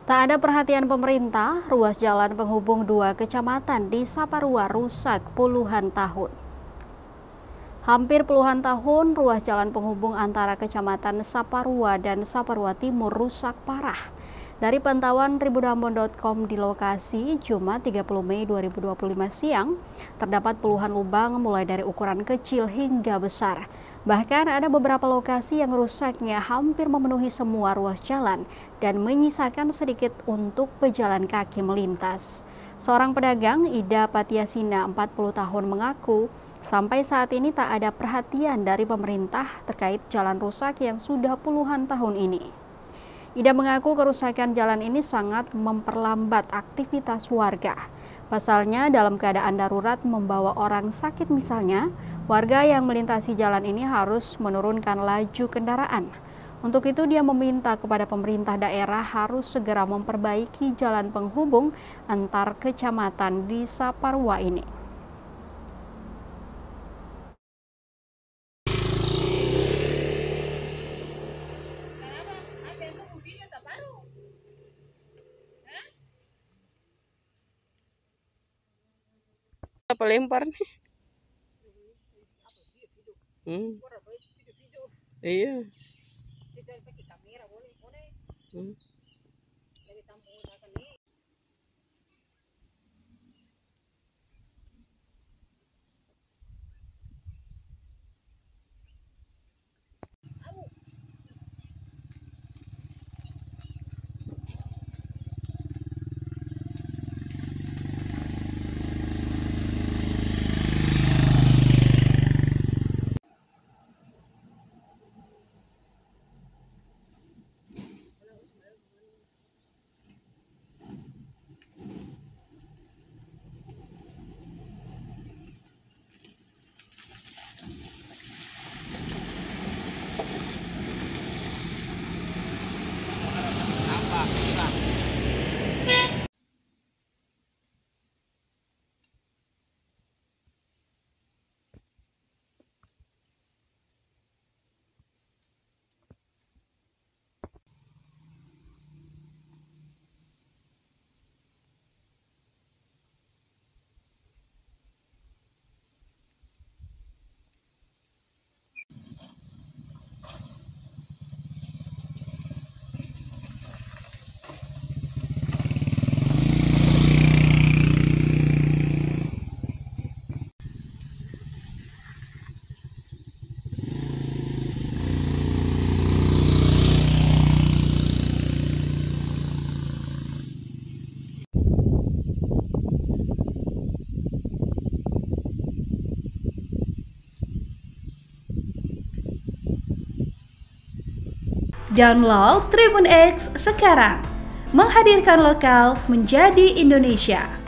Tak ada perhatian pemerintah, ruas jalan penghubung dua kecamatan di Saparua rusak puluhan tahun. Hampir puluhan tahun, ruas jalan penghubung antara kecamatan Saparua dan Saparua Timur rusak parah. Dari pantauan tribunambon.com di lokasi, Jumat 30 Mei 2025 siang, terdapat puluhan lubang mulai dari ukuran kecil hingga besar. Bahkan ada beberapa lokasi yang rusaknya hampir memenuhi semua ruas jalan dan menyisakan sedikit untuk pejalan kaki melintas. Seorang pedagang, Ida Patiasina, 40 tahun, mengaku sampai saat ini tak ada perhatian dari pemerintah terkait jalan rusak yang sudah puluhan tahun ini. Ida mengaku kerusakan jalan ini sangat memperlambat aktivitas warga. Pasalnya, dalam keadaan darurat membawa orang sakit misalnya, warga yang melintasi jalan ini harus menurunkan laju kendaraan. Untuk itu, dia meminta kepada pemerintah daerah harus segera memperbaiki jalan penghubung antar kecamatan di Saparua ini. Apa lempar nih? Iya. Download Tribun X sekarang, menghadirkan lokal menjadi Indonesia.